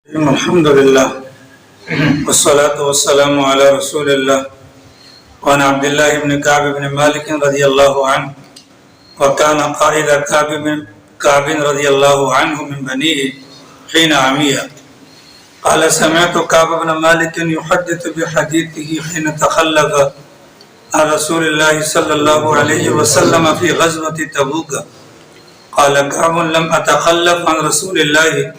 الحمد لله والصلاة والسلام على رسول الله وعن عبد الله بن كعب بن مالك رضي الله عنه وكان قائد كعب رضي الله عنه من بنيه حين عمي. قال سمعت كعب بن مالك يحدث بحديثه حين تخلف عن رسول الله صلى الله عليه وسلم في غزوة تبوك. قال كعب لم أتخلف عن رسول الله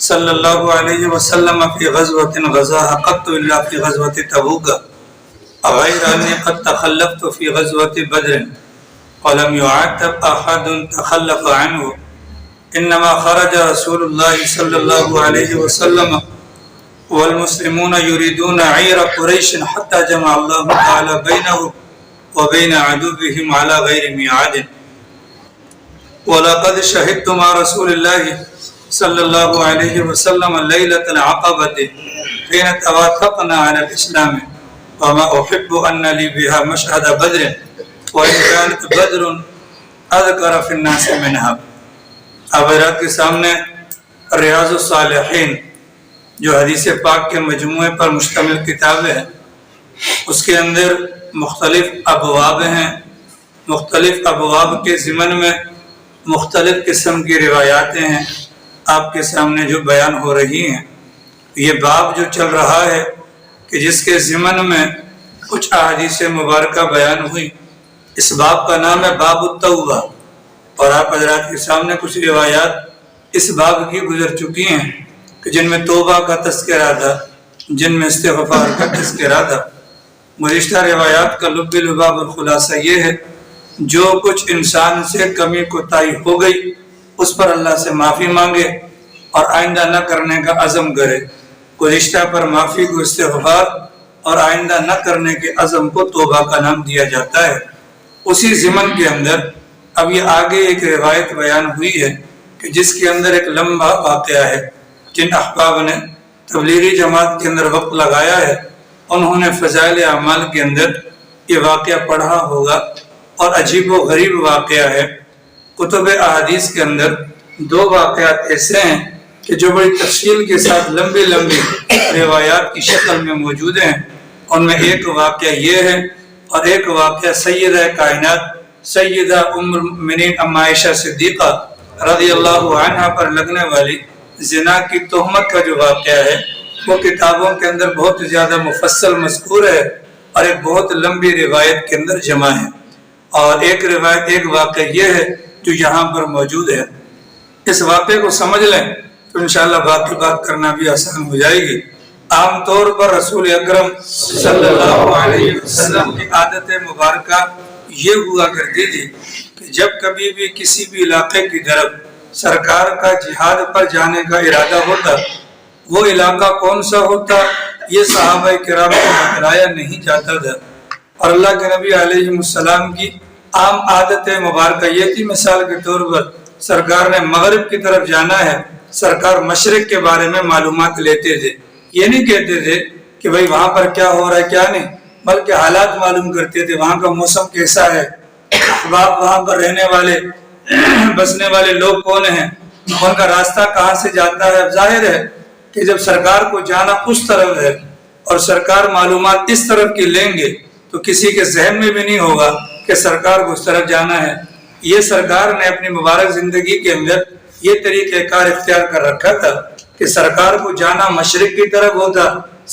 صلی اللہ علیہ وسلم فی غزوة غزاها قط الا فی غزوة تبوک غیر انی قد تخلفت فی غزوة بدر ولم يعاتب احد تخلف عنه انما خرج رسول الله صلی اللہ علیہ وسلم والمسلمون يريدون عیر قریش حتى جمع الله تعالی بینه وبین عدوهم على غیر میعاد. ولقد شهدت مع رسول الله صلی اللہ علیہ وسلم لیلۃ العقبۃ حین توافقنا علی الاسلام وما احب ان لی بها مشهد بدر وان كانت بدر اذکر فی الناس منها. اب حضرات کے سامنے ریاض الصالحین جو حدیث پاک کے مجموعے پر مشتمل کتاب ہے، اس کے اندر مختلف ابواب ہیں. مختلف ابواب کے ضمن میں مختلف قسم کی روایاتیں ہیں آپ کے سامنے جو بیان ہو رہی ہیں. یہ باب جو چل رہا ہے کہ جس کے ضمن میں کچھ احادیث مبارکہ بیان ہوئی، اس باب کا نام ہے باب التوبہ، اور آپ حضرات کے سامنے کچھ روایات اس باب کی گزر چکی ہیں کہ جن میں توبہ کا تذکرہ تھا، جن میں استغفار کا تذکرہ تھا. گزشتہ روایات کا لب لباب اور خلاصہ یہ ہے جو کچھ انسان سے کمی کوتاہی ہو گئی اس پر اللہ سے معافی مانگے اور آئندہ نہ کرنے کا عزم کرے. گزشتہ پر معافی کو استغفار اور آئندہ نہ کرنے کے عزم کو توبہ کا نام دیا جاتا ہے. اسی ضمن کے اندر اب یہ آگے ایک روایت بیان ہوئی ہے کہ جس کے اندر ایک لمبا واقعہ ہے. جن احباب نے تبلیغی جماعت کے اندر وقت لگایا ہے انہوں نے فضائل اعمال کے اندر یہ واقعہ پڑھا ہوگا، اور عجیب و غریب واقعہ ہے. کتب احادیث کے اندر دو واقعات ایسے ہیں کہ جو بڑی تفصیل کے ساتھ لمبی لمبی روایات کی شکل میں موجود ہیں. ان میں ایک واقعہ یہ ہے، اور ایک واقعہ سیدہ کائنات سیدہ ام المؤمنین ام عائشہ صدیقہ رضی اللہ عنہا پر لگنے والی زنا کی تہمت کا جو واقعہ ہے وہ کتابوں کے اندر بہت زیادہ مفصل مذکور ہے اور ایک بہت لمبی روایت کے اندر جمع ہے. اور ایک واقعہ یہ ہے جو یہاں پر موجود ہے. اس واقعے کو سمجھ لیں تو انشاءاللہ باقی بات کرنا بھی آسان ہو جائے گی. عام طور پر رسول اکرم صلی اللہ علیہ وسلم کی عادت مبارکہ یہ ہوا کرتی تھی کہ جب کبھی بھی کسی بھی علاقے کی طرف سرکار کا جہاد پر جانے کا ارادہ ہوتا، وہ علاقہ کون سا ہوتا یہ صحابہ کرام کو بتلایا نہیں جاتا تھا. اور اللہ کے نبی علیہ السلام کی عام عادت مبارکہ یہ تھی، مثال کے طور پر سرکار نے مغرب کی طرف جانا ہے، سرکار مشرق کے بارے میں معلومات لیتے تھے. یہ نہیں کہتے تھے کہ بھئی وہاں پر کیا ہو رہا ہے کیا نہیں، بلکہ حالات معلوم کرتے تھے. وہاں کا موسم کیسا ہے، وہاں پر رہنے والے بسنے والے لوگ کون ہیں، ان کا راستہ کہاں سے جاتا ہے. ظاہر ہے کہ جب سرکار کو جانا اس طرف ہے اور سرکار معلومات اس طرف کی لیں گے تو کسی کے ذہن میں بھی نہیں ہوگا کہ سرکار کو اس طرف جانا ہے. یہ سرکار نے اپنی مبارک زندگی کے اندر یہ طریقہ کار اختیار کر رکھا تھا کہ سرکار کو جانا مشرق کی طرف ہوتا،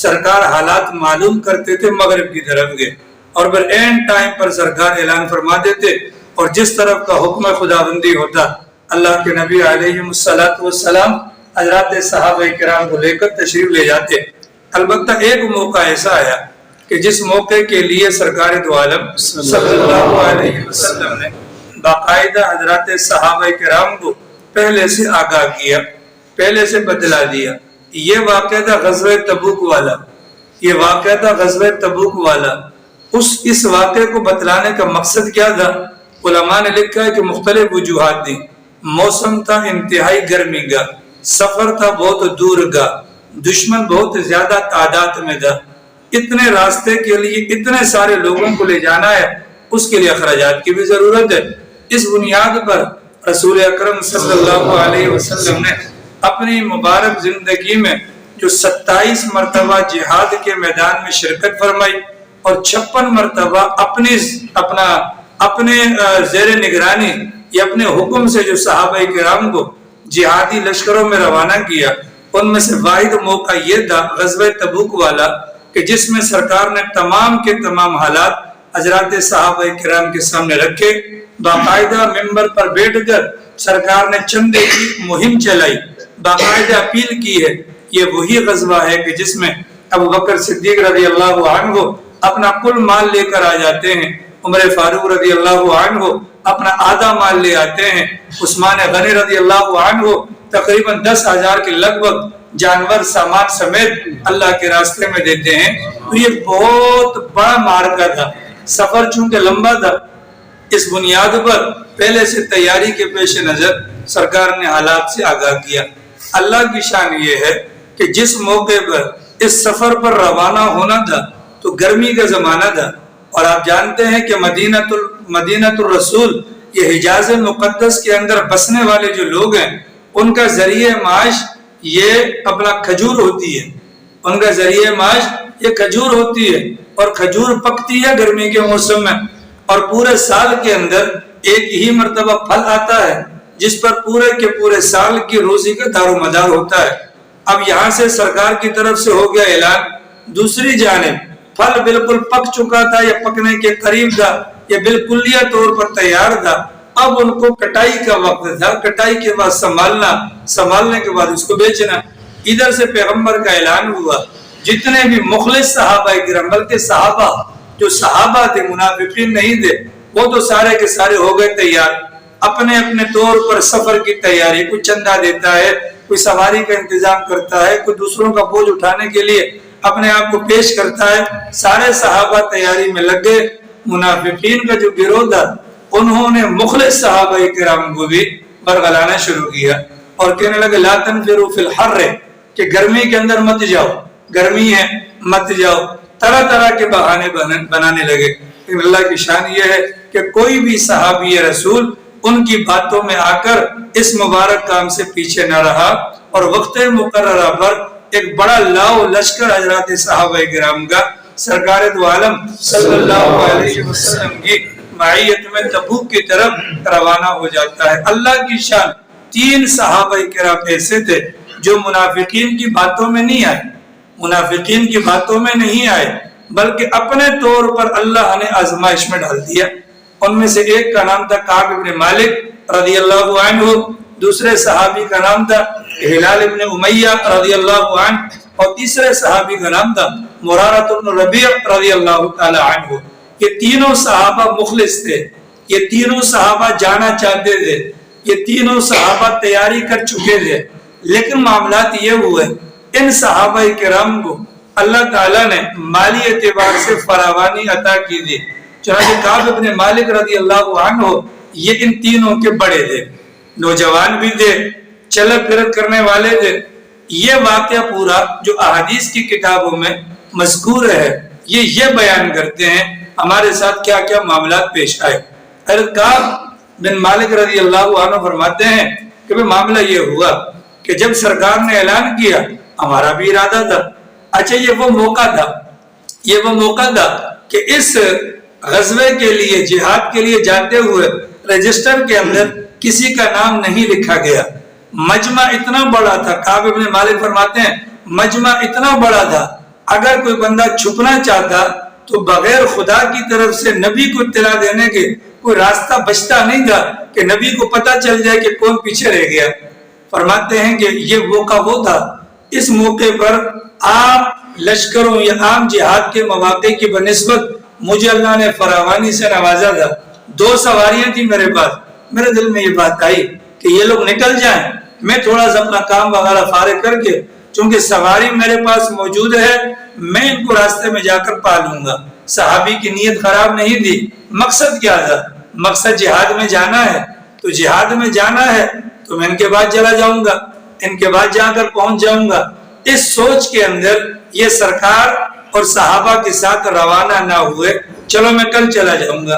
سرکار حالات معلوم کرتے تھے مغرب کی طرف گئے، اور پھر اینڈ ٹائم پر سرکار اعلان فرما دیتے، اور جس طرف کا حکم خداوندی ہوتا اللہ کے نبی علیہ السلام حضرات صحابہ کرام کو لے کر تشریف لے جاتے. البتہ ایک موقع ایسا آیا کہ جس موقع کے لیے سرکار دو عالم صلی اللہ علیہ وسلم نے باقاعدہ حضرات صحابہ کرام کو پہلے سے آگاہ کیا، پہلے سے بتلا دیا. یہ واقعہ تھا غزوہ تبوک والا. یہ واقعہ تھا غزوہ تبوک والا. اس واقعے کو بتلانے کا مقصد کیا تھا؟ علماء نے لکھا ہے کہ مختلف وجوہات تھیں. موسم تھا انتہائی گرمی کا، سفر تھا بہت دور کا، دشمن بہت زیادہ تعداد میں تھا. اتنے راستے کے لیے اتنے سارے لوگوں کو لے جانا ہے، اس کے لیے اخراجات کی بھی ضرورت ہے. اس بنیاد پر رسول اکرم صلی اللہ علیہ وسلم نے اپنی مبارک زندگی میں جو 27 مرتبہ جہاد کے میدان میں شرکت فرمائی اور 56 مرتبہ اپنے زیر نگرانی یا اپنے حکم سے جو صحابہ کرام کو جہادی لشکروں میں روانہ کیا، ان میں سے واحد موقع یہ تھا غزوہ تبوک والا کہ جس میں سرکار نے تمام کے تمام حالات حضرات صحابہ کرام کے سامنے رکھے، باقاعدہ ممبر پر بیٹھ کر سرکار نے چندے کی مہم چلائی، باقاعدہ اپیل کی ہے۔ یہ وہی غزوہ ہے کہ جس میں ابو بکر صدیق رضی اللہ عنہ اپنا کل مال لے کر آ جاتے ہیں، عمر فاروق رضی اللہ عنہ اپنا آدھا مال لے آتے ہیں، عثمان غنی رضی اللہ عنہ تقریباً 10,000 کے لگ بھگ جانور سامان سمیت اللہ کے راستے میں دیتے ہیں۔ تو یہ بہت بڑا معرکہ تھا، سفر چونکہ لمبا تھا، اس بنیاد پر پہلے سے تیاری کے پیش نظر سرکار نے حالات سے آگاہ کیا۔ اللہ کی شان یہ ہے کہ جس موقع پر اس سفر پر روانہ ہونا تھا تو گرمی کا زمانہ تھا، اور آپ جانتے ہیں کہ مدینہ الرسول یہ حجاز مقدس کے اندر بسنے والے جو لوگ ہیں ان کا ذریعہ معاش یہ اپنا کھجور ہوتی ہے، ان کا ذریعہ معاش یہ کھجور ہوتی ہے، اور کھجور پکتی ہے گرمی کے موسم میں، اور پورے سال کے اندر ایک ہی مرتبہ پھل آتا ہے جس پر پورے کے پورے سال کی روزی کا دار و مدار ہوتا ہے۔ اب یہاں سے سرکار کی طرف سے ہو گیا اعلان، دوسری جانب پھل بالکل پک چکا تھا یا پکنے کے قریب تھا یا بالکلیہ طور پر تیار تھا، اب ان کو کٹائی کا وقت تھا، کٹائی کے بعد سنبھالنے کے بعد اس کو بیچنا۔ ادھر سے پیغمبر کا اعلان ہوا، جتنے بھی مخلص صحابہ کرام، بلکہ صحابہ تھے، منافقین نہیں تھے، وہ تو سارے کے سارے ہو گئے تیار، اپنے اپنے طور پر سفر کی تیاری، کوئی چندہ دیتا ہے، کوئی سواری کا انتظام کرتا ہے، کوئی دوسروں کا بوجھ اٹھانے کے لیے اپنے آپ کو پیش کرتا ہے، سارے صحابہ تیاری میں لگ گئے۔ منافقین کا جو گروہ تھا انہوں نے مخلص صحابہ کرام کو بھی برگلانا شروع کیا اور کہنے لگے لا تنفروا فی الحر، کہ گرمی کے اندر مت جاؤ، گرمی ہے مت جاؤ، طرح طرح کے بہانے بنانے لگے۔ لیکن اللہ کی شان یہ ہے کہ کوئی بھی صحابی رسول ان کی باتوں میں آ کر اس مبارک کام سے پیچھے نہ رہا، اور وقت مقررہ پر ایک بڑا لاؤ لشکر حضرات صحابہ کرام کا سرکار دو عالم صلی اللہ علیہ وسلم کی معیت میں تبوک کی طرف روانہ ہو جاتا ہے۔ اللہ کی شان 3 صحابہ کرام ایسے تھے جو منافقین کی باتوں میں نہیں آئے، منافقین کی باتوں میں نہیں آئے، بلکہ اپنے طور پر اللہ نے آزمائش میں ڈال دیا۔ ان میں سے ایک کا نام تھا کعب بن مالک رضی اللہ عنہ، دوسرے صحابی کا نام تھا ہلال بن امیہ رضی اللہ عنہ، اور تیسرے صحابی کا نام تھا مرارۃ بن ربیع رضی اللہ تعالی عنہ۔ یہ تینوں صحابہ مخلص تھے، یہ تینوں صحابہ جانا چاہتے تھے، یہ تینوں صحابہ تیاری کر چکے تھے، لیکن معاملات یہ ہوئے ان صحابہ کرام کو اللہ تعالیٰ نے مالی اعتبار سے فراوانی عطا کی تھی۔ چنانچہ کعب بن مالک رضی اللہ عنہ یہ ان تینوں کے بڑے تھے، نوجوان بھی تھے، چلت پھرت کرنے والے تھے۔ یہ واقعہ پورا جو احادیث کی کتابوں میں مذکور ہے یہ بیان کرتے ہیں ہمارے ساتھ کیا کیا معاملات پیش آئے۔ حضرت کعب بن مالک رضی اللہ عنہ فرماتے ہیں کہ معاملہ یہ ہوا کہ جب سرکار نے اعلان کیا ہمارا بھی ارادہ تھا، اچھا یہ وہ موقع تھا کہ اس غزوے کے لیے جہاد کے لیے جاتے ہوئے رجسٹر کے اندر کسی کا نام نہیں لکھا گیا۔ مجمع اتنا بڑا تھا، کعب بن مالک فرماتے ہیں مجمع اتنا بڑا تھا، اگر کوئی بندہ چھپنا چاہتا تو بغیر خدا کی طرف سے نبی کو اطلاع دینے کے کوئی راستہ بچتا نہیں تھا کہ نبی کو پتہ چل جائے کہ کون پیچھے رہ گیا۔ فرماتے ہیں کہ یہ موقع وہ تھا، اس موقع پر عام لشکروں یا عام جہاد کے مواقع کی بنسبت مجھے اللہ نے فراوانی سے نوازا تھا۔ 2 سواریاں تھی میرے پاس، میرے دل میں یہ بات آئی کہ یہ لوگ نکل جائیں، میں تھوڑا سا اپنا کام وغیرہ فارغ کر کے، چونکہ سواری میرے پاس موجود ہے، میں ان کو راستے میں جا کر پا لوں گا۔ صحابی کی نیت خراب نہیں تھی، مقصد کیا تھا؟ مقصد جہاد میں جانا ہے، تو جہاد میں جانا ہے تو میں ان کے بعد چلا جاؤں گا، ان کے بعد جا کر پہنچ جاؤں گا۔ اس سوچ کے اندر یہ سرکار اور صحابہ کے ساتھ روانہ نہ ہوئے، چلو میں کل چلا جاؤں گا۔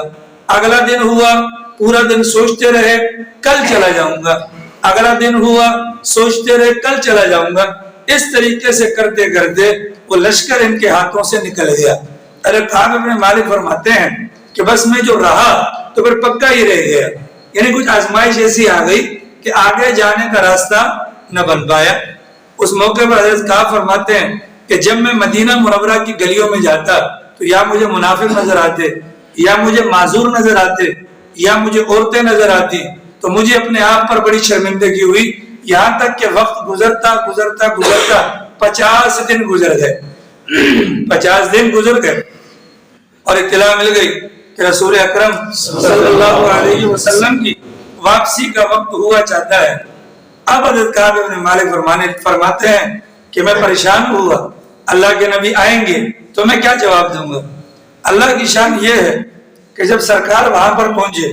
اگلا دن ہوا، پورا دن سوچتے رہے کل چلا جاؤں گا۔ اگلا دن ہوا سوچتے رہے کل چلا جاؤں گا. اس طریقے سے کرتے کرتے وہ لشکر ان کے ہاتھوں سے نکل گیا. ارے کعب بن مالک فرماتے ہیں کہ بس میں جو رہا تو پھر پکا ہی رہ گیا. یعنی کچھ آزمائش ایسی آ گئی کہ آگے جانے کا راستہ نہ بن پایا. اس موقع پر حضرت کعب فرماتے ہیں کہ جب میں مدینہ منورہ کی گلیوں میں جاتا تو یا مجھے منافق نظر آتے, یا مجھے معذور نظر آتے, یا مجھے عورتیں نظر آتی, تو مجھے اپنے آپ پر بڑی شرمندگی ہوئی. یہاں تک کہ وقت گزرتا گزرتا گزرتا 50 دن گزر گئے. 50 دن گزر گئے اور اطلاع مل گئی کہ رسول اکرم صلی اللہ علیہ وسلم کی واپسی کا وقت ہوا چاہتا ہے. اب حضرت کعب بن مالک فرماتے ہیں کہ میں پریشان ہوا, اللہ کے نبی آئیں گے تو میں کیا جواب دوں گا. اللہ کی شان یہ ہے کہ جب سرکار وہاں پر پہنچے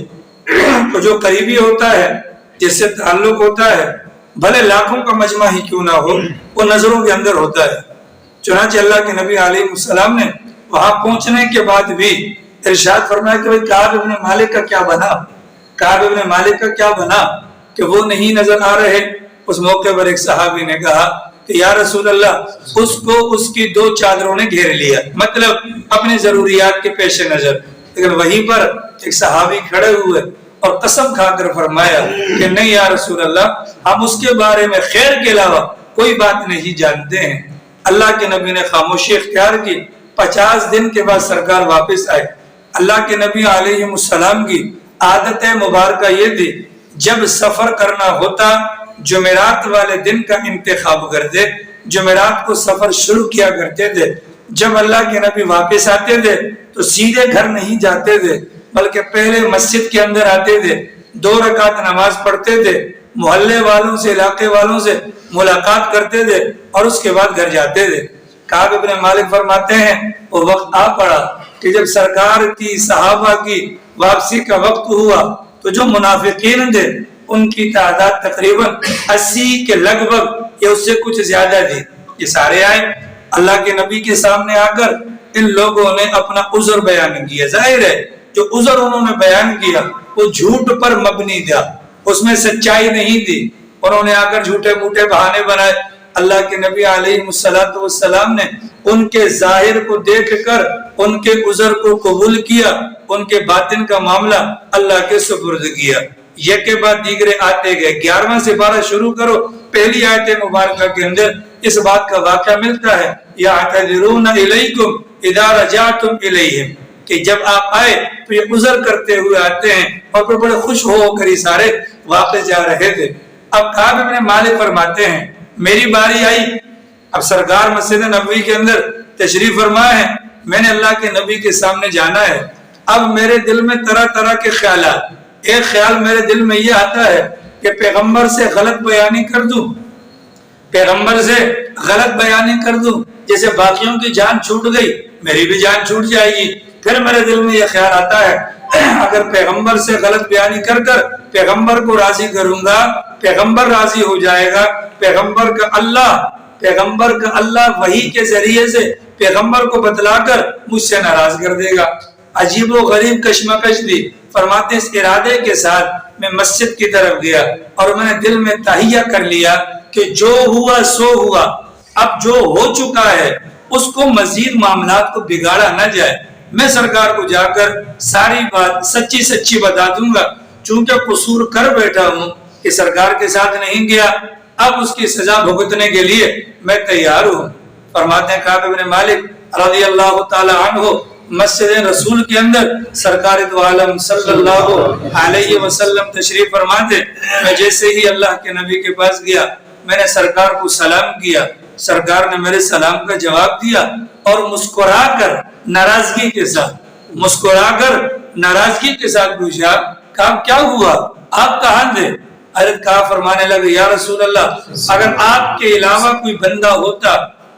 تو جو قریبی ہوتا ہے, جس سے تعلق ہوتا ہے, بھلے لاکھوں کا مجمع ہی کیوں نہ ہو, وہ نظروں کے اندر ہوتا ہے. چنانچہ اللہ کے نبی علیہ السلام نے وہاں پہنچنے کے بعد بھی ارشاد فرمایا کہ بھئی کعب بن مالک کا کیا بنا, کعب بن مالک کا کیا بنا کہ وہ نہیں نظر آ رہے. اس موقع پر ایک صحابی نے کہا کہ یا رسول اللہ اس کو اس کی 2 چادروں نے گھیر لیا, مطلب اپنی ضروریات کے پیش نظر. لیکن وہیں پر ایک صحابی کھڑے ہوئے اور قسم کھا کر فرمایا کہ نہیں یا رسول اللہ, ہم اس کے بارے میں خیر کے علاوہ کوئی بات نہیں جانتے ہیں. اللہ کے نبی نے خاموشی اختیار کی. 50 دن کے بعد سرکار واپس آئے. اللہ کے نبی علیہ السلام کی عادت مبارکہ یہ تھی جب سفر کرنا ہوتا جمعرات والے دن کا انتخاب کرتے, جمعرات کو سفر شروع کیا کرتے تھے. جب اللہ کے نبی واپس آتے تھے تو سیدھے گھر نہیں جاتے تھے, بلکہ پہلے مسجد کے اندر آتے تھے, 2 رکعت نماز پڑھتے تھے, محلے والوں سے علاقے والوں سے ملاقات کرتے تھے اور اس کے بعد گھر جاتے تھے. کعب بن مالک فرماتے ہیں وہ وقت آ پڑا کہ جب سرکار کی صحابہ کی واپسی کا وقت ہوا تو جو منافقین تھے ان کی تعداد تقریباً 80 کے لگ بھگ یا اس سے کچھ زیادہ تھی. یہ سارے آئے اللہ کے نبی کے سامنے آ کر ان لوگوں نے اپنا عذر بیان کیا. ظاہر ہے جو عذر انہوں نے بیان کیا وہ جھوٹ پر مبنی تھا, اس میں سچائی نہیں تھی. انہوں نے آ کر جھوٹے موٹے بہانے بنائے. اللہ کے نبی علیہ السلام نے ان کے ظاہر کو دیکھ کر ان کے عذر کو قبول کیا, ان کے باطن کا معاملہ اللہ کے سپرد کیا. یہ کے بعد دیگرے آتے گئے. 11واں سپارہ شروع کرو, پہلی آیت مبارکہ کے اندر اس بات کا واقعہ ملتا ہے یعتذرون الیکم اذا رجعتم الیہم, کہ جب آپ آئے تو یہ عذر کرتے ہوئے آتے ہیں اور پھر بڑے خوش ہو کر ہی سارے واپس جا رہے تھے. اب کعب بن مالک فرماتے ہیں میری باری آئی. اب سرکار مسجد نبوی کے اندر تشریف فرما ہے, میں نے اللہ کے نبی کے سامنے جانا ہے. اب میرے دل میں طرح طرح کے خیالات. ایک خیال میرے دل میں یہ آتا ہے کہ پیغمبر سے غلط بیانی کر دوں, پیغمبر سے غلط بیانی کر دوں, جیسے باقیوں کی جان چھوٹ گئی میری بھی جان چھوٹ جائے گی. پھر میرے دل میں یہ خیال آتا ہے اگر پیغمبر سے غلط بیانی کر کر پیغمبر کو راضی کروں گا, پیغمبر راضی ہو جائے گا, پیغمبر کا اللہ وحی کے ذریعے سے پیغمبر کو بتلا کر مجھ سے ناراض کر دے گا. عجیب و غریب کشمکش دی. فرماتے اس ارادے کے ساتھ میں مسجد کی طرف گیا اور میں نے دل میں تہیہ کر لیا کہ جو ہوا سو ہوا, اب جو ہو چکا ہے اس کو مزید معاملات کو بگاڑا نہ جائے. میں سرکار کو جا کر ساری بات سچی سچی بتا دوں گا. چونکہ قصور کر بیٹھا ہوں کہ سرکار کے ساتھ نہیں گیا, اب اس کی سزا بھگتنے کے لیے میں تیار ہوں. فرماتے ہیں کعب بن مالک رضی اللہ تعالی عنہ مسجد رسول کے اندر سرکار دو عالم صلی اللہ علیہ وسلم تشریف فرماتے. میں جیسے ہی اللہ کے نبی کے پاس گیا میں نے سرکار کو سلام کیا. سرکار نے میرے سلام کا جواب دیا اور مسکرا کر ناراضگی کے ساتھ پوچھا کہا کیا ہوا, آپ کہاں تھے؟ حضرت کہا فرمانے لگے یا رسول اللہ اگر آپ کے علاوہ کوئی بندہ ہوتا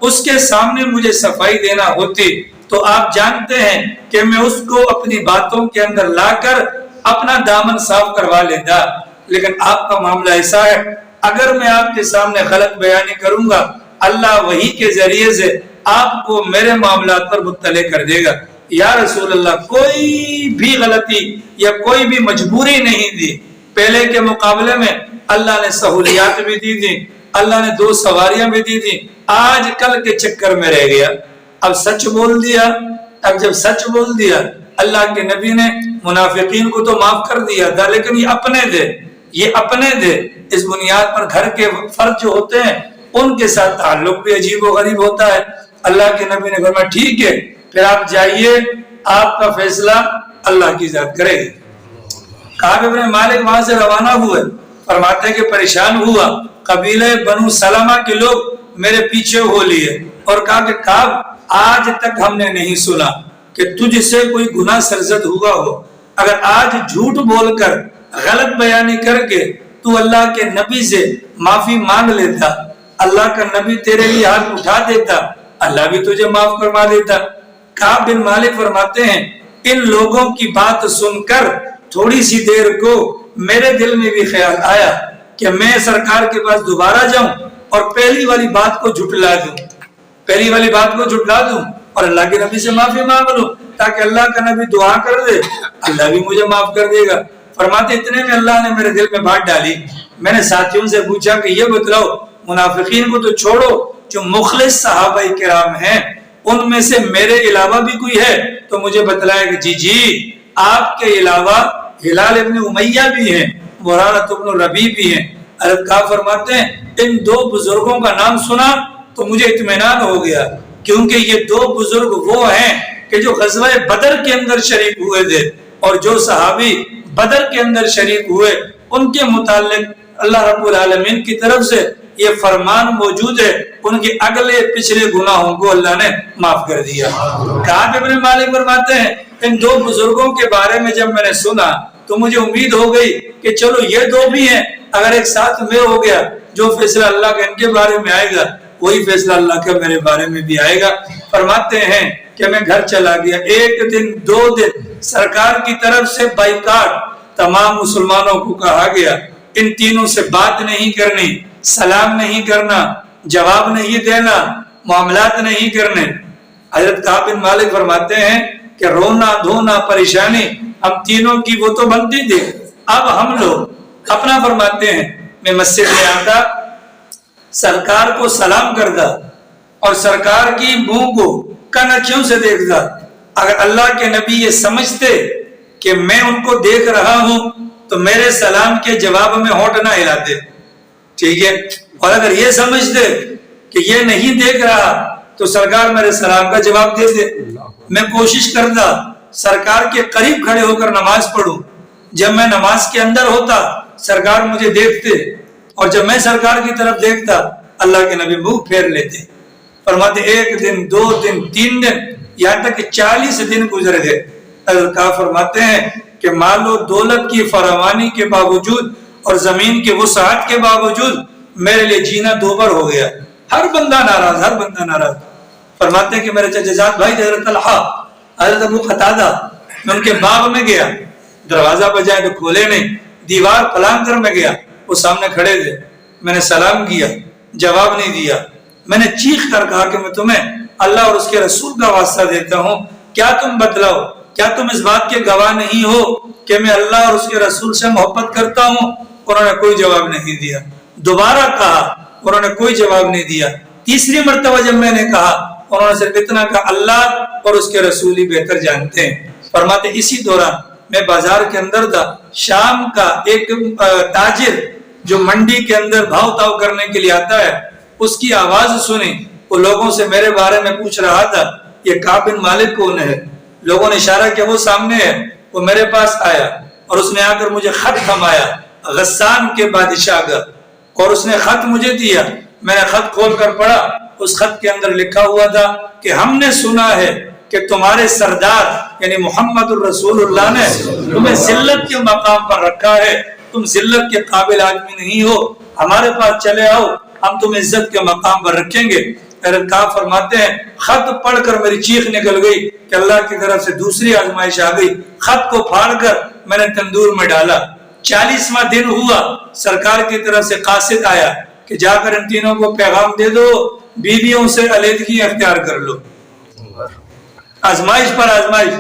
اس کے سامنے مجھے صفائی دینا ہوتی تو آپ جانتے ہیں کہ میں اس کو اپنی باتوں کے اندر لا کر اپنا دامن صاف کروا لیتا. لیکن آپ کا معاملہ ایسا ہے اگر میں آپ کے سامنے غلط بیانی کروں گا اللہ وحی کے ذریعے سے آپ کو میرے معاملات پر مطلع کر دے گا. یا رسول اللہ کوئی بھی غلطی یا کوئی بھی مجبوری نہیں تھی. پہلے کے مقابلے میں اللہ نے سہولیات بھی دی تھی، اللہ نے 2 سواریاں بھی دی تھی، آج کل کے چکر میں رہ گیا۔ اب سچ بول دیا، اب جب سچ بول دیا اللہ کے نبی نے منافقین کو تو معاف کر دیا تھا، لیکن یہ اپنے تھے، اس بنیاد پر گھر کے فرد جو ہوتے ہیں ان کے ساتھ تعلق بھی عجیب و غریب ہوتا ہے۔ اللہ کے نبی نے فرمایا ٹھیک ہے پھر آپ جائیے، آپ کا فیصلہ اللہ کی ذات کرے گی۔ کعب بن مالک وہاں سے روانہ ہوئے، فرماتے ہیں کہ پریشان ہوا، قبیلہ بنو سلمہ کے لوگ میرے پیچھے ہو لیے اور کہا کہ کعب آج تک ہم نے نہیں سنا کہ تجھ سے کوئی گناہ سرزد ہوا ہو، اگر آج جھوٹ بول کر غلط بیانی کر کے تو اللہ کے نبی سے معافی مانگ لیتا، اللہ کا نبی تیرے لیے ہاتھ اٹھا دیتا، اللہ بھی تجھے معاف فرما دیتا۔ کعب بن مالک فرماتے ہیں ان لوگوں کی بات سن کر تھوڑی سی دیر کو میرے دل میں بھی خیال آیا کہ میں سرکار کے پاس دوبارہ جاؤں اور پہلی والی بات کو جھٹلا دوں اور اللہ کے نبی سے معافی مانگ لوں تاکہ اللہ کا نبی دعا کر دے، اللہ بھی مجھے معاف کر دے گا۔ فرماتے اتنے میں اللہ نے میرے دل میں بات ڈالی، میں نے ساتھیوں سے پوچھا کہ یہ بتلاؤ منافقین کو تو چھوڑو، جو مخلص صحابہ کرام ہیں ان میں سے میرے علاوہ بھی کوئی ہے؟ تو مجھے بتلایا کہ جی آپ کے علاوہ ہلال ابن امیہ بھی ہیں، مرارۃ ابن ربیع بھی ہیں۔ حضرت کعب فرماتے ہیں ان 2 بزرگوں کا نام سنا تو مجھے اطمینان ہو گیا، کیونکہ یہ 2 بزرگ وہ ہیں کہ جو غزوہ بدر کے اندر شریک ہوئے تھے، اور جو صحابی بدر کے اندر شریک ہوئے ان کے متعلق اللہ رب العالمین کی طرف سے یہ فرمان موجود ہے، ان کے اگلے پچھلے گناہوں کو اللہ نے معاف کر دیا۔ کعب بن مالک فرماتے ہیں ان 2 بزرگوں کے بارے میں جب میں نے سنا تو مجھے امید ہو گئی کہ چلو یہ 2 بھی ہیں، اگر ایک ساتھ میں ہو گیا جو فیصلہ اللہ کا ان کے بارے میں آئے گا وہی فیصلہ اللہ کا میرے بارے میں بھی آئے گا۔ فرماتے ہیں کہ میں گھر چلا گیا، 1 دن 2 دن سرکار کی طرف سے بائیکاٹ تمام مسلمانوں کو کہا گیا، ان تینوں سے بات نہیں کرنی، سلام نہیں کرنا، جواب نہیں دینا، معاملات نہیں کرنے۔ حضرت کعب بن مالک فرماتے ہیں کہ رونا دھونا پریشانی ہم تینوں کی وہ تو بنتی تھی، اب ہم لوگ اپنا فرماتے ہیں میں مسجد میں آتا، سرکار کو سلام کرتا اور سرکار کی منہ کو کن اکھیوں سے دیکھتا۔ اگر اللہ کے نبی یہ سمجھتے کہ میں ان کو دیکھ رہا ہوں تو میرے سلام کے جواب میں ہونٹ نہ ہلاتے، ٹھیک ہے، اور اگر یہ سمجھتے کہ یہ نہیں دیکھ رہا تو سرکار میرے سلام کا جواب دے دے۔ میں کوشش کرتا سرکار کے قریب کھڑے ہو کر نماز پڑھوں، جب میں نماز کے اندر ہوتا سرکار مجھے دیکھتے، اور جب میں سرکار کی طرف دیکھتا اللہ کے نبی منہ پھیر لیتے۔ فرماتے 1 دن 2 دن 3 دن یہاں تک کہ 40 دن گزر گئے۔ حضرت کعب فرماتے ہیں کہ مال و دولت کی فراوانی کے باوجود اور زمین کے وسعت کے باوجود میرے لیے جینا دوبر ہو گیا، ہر بندہ ناراض۔ فرماتے ہیں کہ میرے چچا جان بھائی حضرت طلحہ، حضرت ابو قتادہ، میں ان کے باغ میں گیا، دروازہ بجائے تو کھولے نہیں، دیوار پلانگ کر میں گیا، وہ سامنے کھڑے تھے، میں نے سلام کیا، جواب نہیں دیا، میں نے چیخ کر کہا کہ میں تمہیں اللہ اور اس کے رسول کا واسطہ دیتا ہوں، کیا تم بتلاؤ، کیا تم اس بات کے گواہ نہیں ہو کہ میں اللہ اور اس کے رسول سے محبت کرتا ہوں؟ انہوں نے کوئی جواب نہیں دیا۔ دوبارہ کہا، انہوں نے کوئی جواب نہیں دیا۔ تیسری مرتبہ جب میں نے کہا، انہوں نے صرف اتنا کہا اللہ اور اس کے رسول ہی بہتر جانتے ہیں۔ فرماتے اسی دوران میں بازار کے اندر تھا، شام کا ایک تاجر جو منڈی کے اندر بھاؤ تاؤ کرنے کے لیے آتا ہے، اس کی آواز سنی، وہ لوگوں سے میرے بارے میں پوچھ رہا تھا یہ کعب بن مالک کون ہے؟ لوگوں نے اشارہ کیا وہ سامنے ہے، وہ میرے پاس آیا اور اس نے آ کر مجھے خط تھمایا غسان کے بادشاہ کا، اور اس نے خط مجھے دیا، میں نے خط کھول کر پڑھا، اس خط کے اندر لکھا ہوا تھا کہ ہم نے سنا ہے کہ تمہارے سردار یعنی محمد الرسول اللہ نے تمہیں ذلت کے مقام پر رکھا ہے، تم ذلت کے قابل آدمی نہیں ہو، ہمارے پاس چلے آؤ، ہم تمہیں عزت کے مقام پر رکھیں گے۔ حضرت کعب فرماتے ہیں خط پڑھ کر میری چیخ نکل گئی کہ اللہ کی طرف سے دوسری آزمائش آ گئی۔ خط کو پھاڑ کر میں نے تندور میں ڈالا۔ 40واں دن ہوا، سرکار کی طرف سے قاصد آیا کہ جا کر ان تینوں کو پیغام دے دو، بیویوں سے علیحدگی اختیار کر لو۔ آزمائش پر آزمائش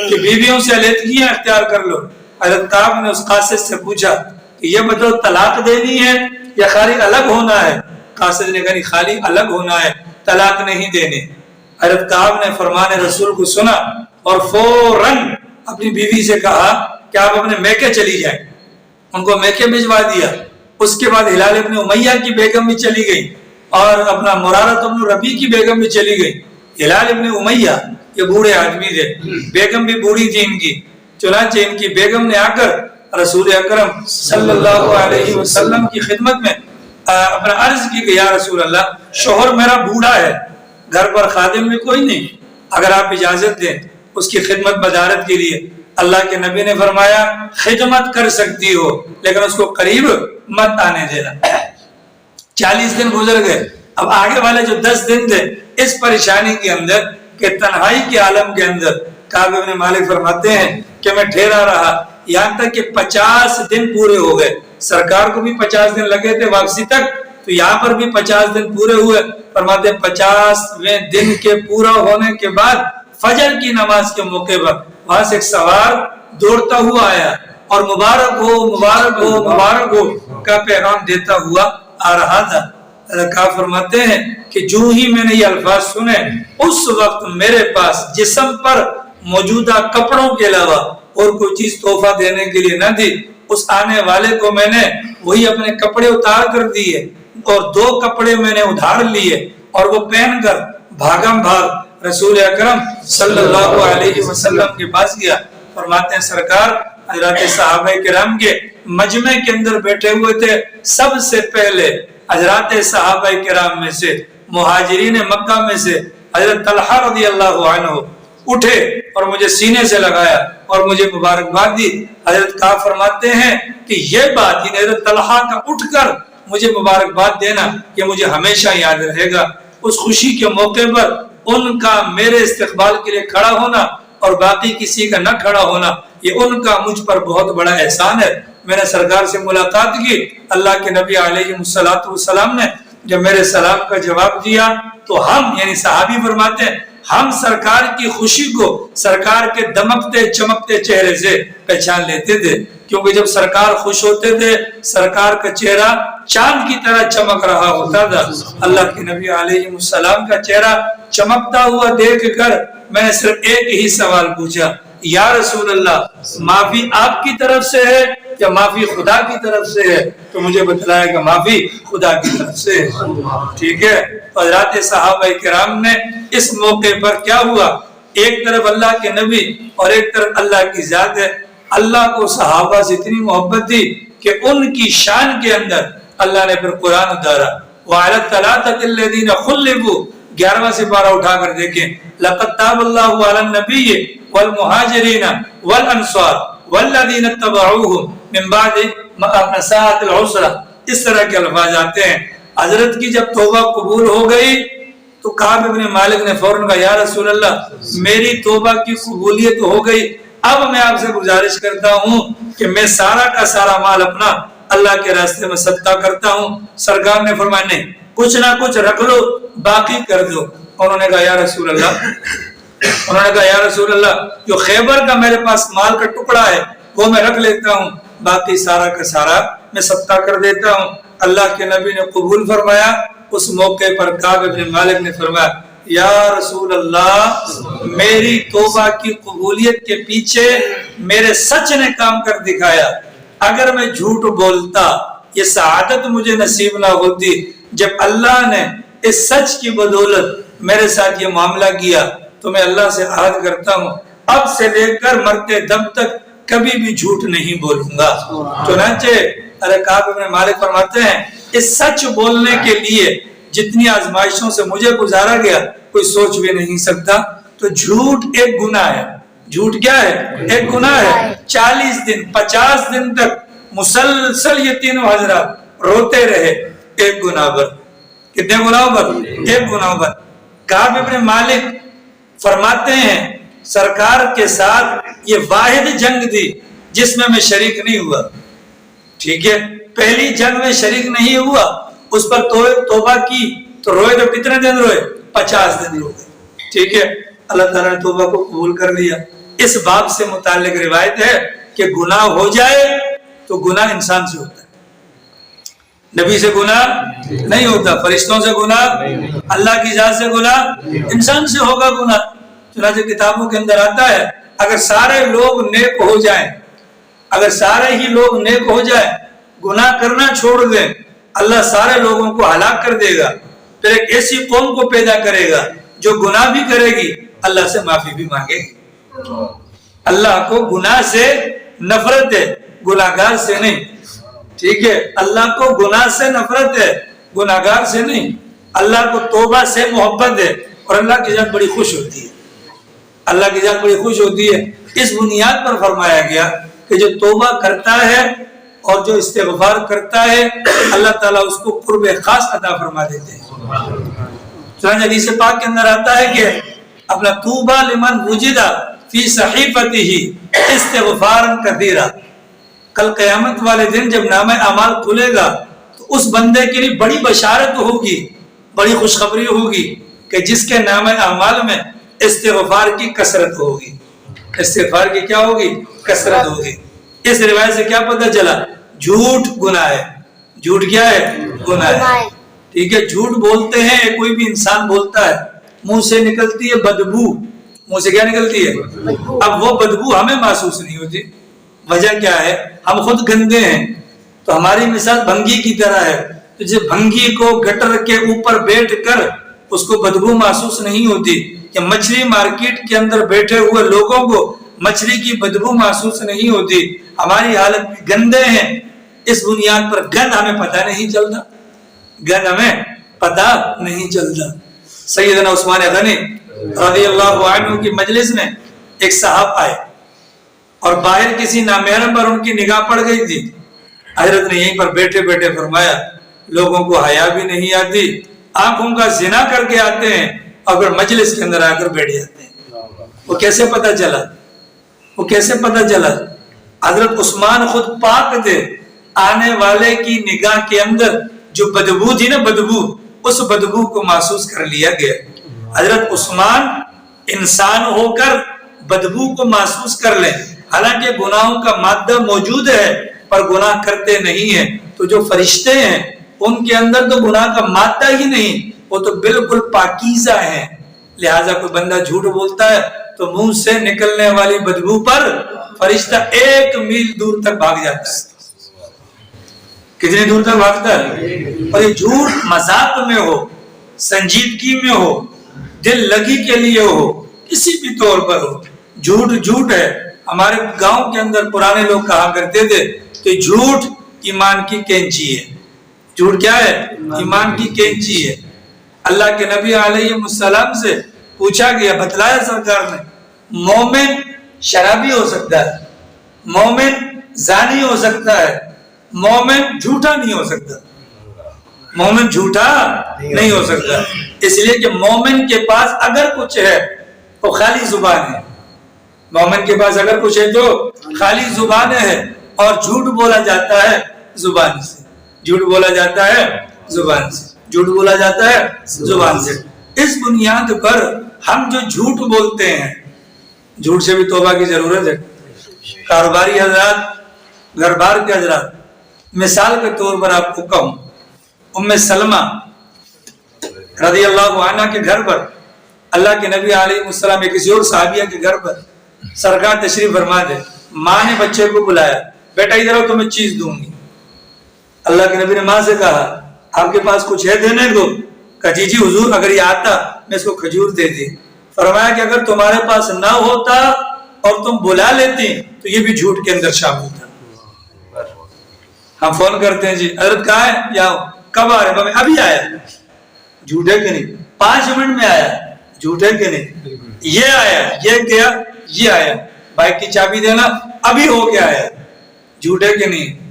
کہ بیویوں سے علیحدگی اختیار کر لو۔ حضرت کعب نے اس قاصد سے پوچھا کہ کہ یہ بتاؤ طلاق دینی ہے یا خالی الگ ہونا ہے؟ قاصد نے کہا خالی الگ ہونا ہے، طلاق نہیں دینی۔ حضرت کعب نے فرمان رسول کو سنا اور فوراً اپنی بیوی سے کہا کہ آپ اپنے میکے چلی جائیں، ان کو میکے بھجوا دیا۔ اس کے بعد ہلال ابن امیہ کی بیگم بھی چلی گئی اور اپنا مرارۃ ابن ربیع کی بیگم بھی چلی گئی۔ ہلال ابن امیہ یہ بوڑھے آدمی تھے، بیگم بھی بوڑھی تھی ان کی، چنانچہ ان کی بیگم نے آ کر رسول اکرم صلی اللہ علیہ وسلم کی خدمت میں اپنا عرض کی کہ یا رسول اللہ، شوہر میرا بوڑھا ہے، گھر پر خادم میں کوئی نہیں، اگر آپ اجازت دیں اس کی خدمت بدارت کے لیے۔ اللہ کے نبی نے فرمایا خدمت کر سکتی ہو لیکن اس کو قریب مت آنے دینا۔ 40 دن گزر گئے، اب آگے والے جو 10 دن تھے اس پریشانی کے اندر کہ تنہائی کے عالم کے اندر کعب بن مالک فرماتے ہیں کہ میں ٹھہرا رہا یہاں تک کہ 50 دن پورے ہو گئے۔ سرکار کو بھی 50 دن لگے تھے واپسی تک، تو یہاں پر بھی 50 دن پورے ہوئے۔ فرماتے ہیں 50ویں دن کے پورا ہونے کے بعد فجر کی نماز کے موقع پر وہاں سے ایک سوار دوڑتا ہوا آیا اور مبارک ہو مبارک ہو مبارک ہو کا پیغام دیتا ہوا آ رہا تھا۔ کعب فرماتے ہیں کہ جو ہی میں نے یہ الفاظ سنے اس وقت میرے پاس جسم پر موجودہ کپڑوں کے علاوہ اور کوئی چیز تحفہ دینے کے لیے نہ تھی۔ اس آنے والے کو میں نے وہی اپنے کپڑے اتار کر دیے اور 2 کپڑے میں نے ادھار لیے اور وہ پہن کر بھاگم بھاگ رسول اکرم صلی اللہ علیہ وسلم کے پاس گیا۔ فرماتے ہیں سرکار حضرات صحابہ کرام کے مجمع کے اندر بیٹھے ہوئے تھے، سب سے پہلے حضرات صحابہ کرام میں سے مہاجرین مکہ میں سے حضرت طلحہ رضی اللہ عنہ اٹھے اور مجھے سینے سے لگایا اور مجھے مبارکباد دی۔ حضرت کعب فرماتے ہیں کہ یہ بات حضرت طلحہ کا اٹھ کر مجھے مبارکباد دینا یہ مجھے ہمیشہ یاد رہے گا۔ اس خوشی کے موقع پر ان کا میرے استقبال کے لیے کھڑا ہونا اور باقی کسی کا نہ کھڑا ہونا یہ ان کا مجھ پر بہت بڑا احسان ہے۔ میں نے سرکار سے ملاقات کی، اللہ کے نبی علیہ السلام نے جب میرے سلام کا جواب دیا تو ہم یعنی صحابی فرماتے ہیں ہم سرکار کی خوشی کو سرکار کے دمکتے چمکتے چہرے سے پہچان لیتے تھے، کیونکہ جب سرکار خوش ہوتے تھے سرکار کا چہرہ چاند کی طرح چمک رہا ہوتا تھا۔ اللہ کے نبی علیہ السلام کا چہرہ چمکتا ہوا دیکھ کر میں نے صرف ایک ہی سوال پوچھا، یا رسول اللہ معافی آپ کی طرف سے ہے یا معافی خدا کی طرف سے ہے؟ تو مجھے بتلایا کہ معافی خدا کی طرف سے ہے۔ ٹھیک ہے، حضرات صحابہ کرام نے اس موقع پر کیا ہوا، ایک طرف اللہ کے نبی اور ایک طرف اللہ کی ذات ہے۔ اللہ کو صحابہ سے اتنی محبت تھی کہ ان کی شان کے اندر اللہ نے پھر قرآن اتارا، وَعَلَى الثَّلَاثَةِ الَّذِينَ خُلِّفُوا 11واں سپارہ اٹھا کر دیکھیں، لَقَدْ تَابَ اللَّهُ عَلَى النَّبِيِّ وَالْمُهَاجِرِينَ وَالْأَنصَارِ وَالَّذِينَ اتَّبَعُوهُم مِّن بَعْدِ مَا سَاءَتِ الْعُسْرَةُ۔ اس طرح کے الفاظ آتے ہیں۔ حضرت کی جب توبہ قبول ہو گئی تو کعب بن مالک نے فوراً کہا یا رسول اللہ میری توبہ کی قبولیت ہو گئی، اب میں آپ سے گزارش کرتا ہوں کہ میں سارا کا سارا مال اپنا اللہ کے راستے میں صدقہ کرتا ہوں۔ سرکار نے فرمایا نہیں، کچھ نہ کچھ رکھ لو باقی کر دو۔ انہوں نے کہا یا رسول اللہ جو خیبر کا میرے پاس مال کا ٹکڑا ہے وہ میں رکھ لیتا ہوں، باقی سارا کا سارا میں صدقہ کر دیتا ہوں۔ اللہ کے نبی نے قبول فرمایا۔ اس موقع پر کعب بن مالک نے فرمایا یا رسول اللہ میری توبہ کی قبولیت کے پیچھے میرے سچ نے کام کر دکھایا، اگر میں جھوٹ بولتا یہ سعادت مجھے نصیب نہ ہوتی۔ جب اللہ نے اس سچ کی بدولت میرے ساتھ یہ معاملہ کیا تو میں اللہ سے عہد کرتا ہوں اب سے لے کر مرتے دم تک کبھی بھی جھوٹ نہیں بولوں گا۔ چنانچہ کعب بن مالک فرماتے ہیں اس سچ بولنے کے لیے جتنی آزمائشوں سے مجھے گزارا گیا کوئی سوچ بھی نہیں سکتا۔ تو جھوٹ ایک گناہ ہے۔ جھوٹ کیا ہے؟ ایک گناہ ہے۔ 40 دن 50 دن تک مسلسل یہ تینوں حضرات روتے رہے ایک گناہ پر۔ کتنے گناہ پر؟ ایک گناہ پر۔ کعب بن مالک فرماتے ہیں سرکار کے ساتھ یہ واحد جنگ تھی جس میں شریک نہیں ہوا۔ ٹھیک ہے، پہلی جنگ میں شریک نہیں ہوا، اس پر توبہ کی تو روئے تو کتنے دن روئے؟ 50 دن روئے۔ ٹھیک ہے، اللہ تعالیٰ نے توبہ کو قبول کر لیا۔ اس باب سے متعلق روایت ہے کہ گناہ ہو جائے تو گناہ انسان سے ہوتا ہے، نبی سے گناہ نہیں ہوتا، فرشتوں سے گناہ، اللہ کی ذات سے گناہ، انسان سے ہوگا گناہ۔ چنانچہ کتابوں کے اندر آتا ہے اگر سارے لوگ نیک ہو جائیں، اگر سارے ہی لوگ نیک ہو جائیں، گناہ کرنا چھوڑ دیں، اللہ سارے لوگوں کو ہلاک کر دے گا، پھر ایک ایسی قوم کو پیدا کرے گا جو گناہ بھی کرے گی، اللہ سے معافی بھی مانگے گی۔ اللہ کو گناہ سے نفرت ہے، گناہگار سے نہیں، ٹھیک ہے؟ اللہ کو گناہ سے نفرت ہے، گناہگار سے نہیں۔ اللہ کو توبہ سے محبت ہے، اور اللہ کی ذات بڑی خوش ہوتی ہے، اللہ کی ذات بڑی خوش ہوتی ہے۔ اس بنیاد پر فرمایا گیا کہ جو توبہ کرتا ہے اور جو استغفار کرتا ہے، اللہ تعالیٰ اس کو قرب خاص عطا فرما دیتے ہیں۔ چنانچہ حدیث پاک کے اندر آتا ہے کہ اپنا طوبیٰ لمن وجد فی صحیفتہ استغفارا کثیرا، کل قیامت والے دن جب نامہ اعمال کھلے گا تو اس بندے کے لیے بڑی بشارت ہوگی، بڑی خوشخبری ہوگی کہ جس کے نامہ اعمال میں استغفار کی کثرت ہوگی، استغفار کی کیا ہوگی؟ کثرت ہوگی۔ اس روایت سے کیا پتہ چلا؟ جھوٹ گناہ ہے، جھوٹ کیا ہے؟ گناہ ہے، ٹھیک ہے؟ جھوٹ بولتے ہیں، کوئی بھی انسان بولتا ہے، منہ سے نکلتی ہے بدبو، منہ سے کیا نکلتی ہے؟ اب وہ بدبو ہمیں محسوس نہیں ہوتی، وجہ کیا ہے؟ ہم خود گندے ہیں، تو ہماری مثال بھنگی کی طرح ہے، تو جب بھنگی کو گٹر کے اوپر بیٹھ کر اس کو بدبو محسوس نہیں ہوتی، کہ مچھلی مارکیٹ کے اندر بیٹھے ہوئے لوگوں کو مچھلی کی بدبو محسوس نہیں ہوتی، ہماری حالت بھی گندے ہیں۔ اس بنیاد پر گند ہمیں پتہ نہیں چلتا، گند ہمیں پتہ نہیں چلتا۔ سیدنا عثمان غنی رضی اللہ عنہ کی مجلس میں ایک صاحب آئے اور باہر کسی نامحرم پر ان کی نگاہ پڑ گئی تھی، حضرت نے یہیں پر بیٹھے بیٹھے فرمایا لوگوں کو حیا بھی نہیں آتی، آنکھوں کا زنا کر کے آتے ہیں اور پھر مجلس کے اندر آ کر بیٹھ جاتے ہیں۔ وہ کیسے پتہ چلا؟ وہ کیسے پتہ چلا؟ حضرت عثمان خود پاک تھے، آنے والے کی نگاہ کے اندر جو بدبو تھی نا، بدبو، اس بدبو کو محسوس کر لیا گیا۔ حضرت عثمان انسان ہو کر بدبو کو محسوس کر لیں، حالانکہ گناہوں کا مادہ موجود ہے پر گناہ کرتے نہیں ہیں۔ تو جو فرشتے ہیں ان کے اندر تو گناہ کا مادہ ہی نہیں، وہ تو بالکل پاکیزہ ہیں، لہٰذا کوئی بندہ جھوٹ بولتا ہے تو منہ سے نکلنے والی بدبو پر فرشتہ 1 میل دور تک بھاگ جاتا ہے۔ کتنی دور تک بھاگتا ہے؟ اور یہ جھوٹ مذاق میں ہو، سنجیدگی میں ہو، دل لگی کے لیے ہو، کسی بھی طور پر ہو، جھوٹ جھوٹ ہے۔ ہمارے گاؤں کے اندر پرانے لوگ کہا کرتے تھے کہ جھوٹ ایمان کی کینچی ہے۔ جھوٹ کیا ہے؟ ایمان کی کینچی ہے۔ اللہ کے نبی علیہ السلام سے پوچھا گیا، بتلایا سرکار نے، مومن شرابی ہو سکتا ہے، مومن زانی ہو سکتا ہے، مومن جھوٹا نہیں ہو سکتا، مومن جھوٹا نہیں ہو سکتا، اس لیے کہ مومن کے پاس اگر کچھ ہے تو خالی زبان ہے، مومن کے پاس اگر کچھ ہے تو خالی زبان ہے، اور جھوٹ بولا جاتا ہے زبان سے، جھوٹ بولا جاتا ہے زبان سے، جھوٹ بولا جاتا ہے زبان سے۔ اس بنیاد پر ہم جو جھوٹ بولتے ہیں، جھوٹ سے بھی توبہ کی ضرورت ہے۔ کاروباری حضرات، گھر بار کے حضرات، مثال کے طور پر آپ کو کہوں، ام سلمہ رضی اللہ عنہ کے گھر پر اللہ کے نبی علیہ السلام یا کسی اور صحابیہ کے گھر پر سرکار تشریف فرما دے، ماں نے بچے کو بلایا، بیٹا ادھر آؤ تمہیں چیز دوں گی۔ اللہ کے نبی نے ماں سے کہا آپ کے پاس کچھ ہے دینے کو؟ کہا جی جی حضور، اگر یہ آتا میں اس کو کھجور دے دی۔ فرمایا کہ اگر تمہارے پاس نہ ہوتا اور تم بلا لیتی تو یہ بھی جھوٹ کے اندر شامل تھا۔ ہم فون کرتے ہیں، جی حضرت کہاں ہے؟ یا کب آ رہے؟ ابھی آیا۔ جھوٹ ہے کہ نہیں؟ 5 منٹ میں آیا، جھوٹ ہے کہ نہیں؟ یہ آیا، یہ گیا، یہ آیا، بائک کی چابی دینا، ابھی ہو کے آیا، جھوٹ ہے کہ نہیں؟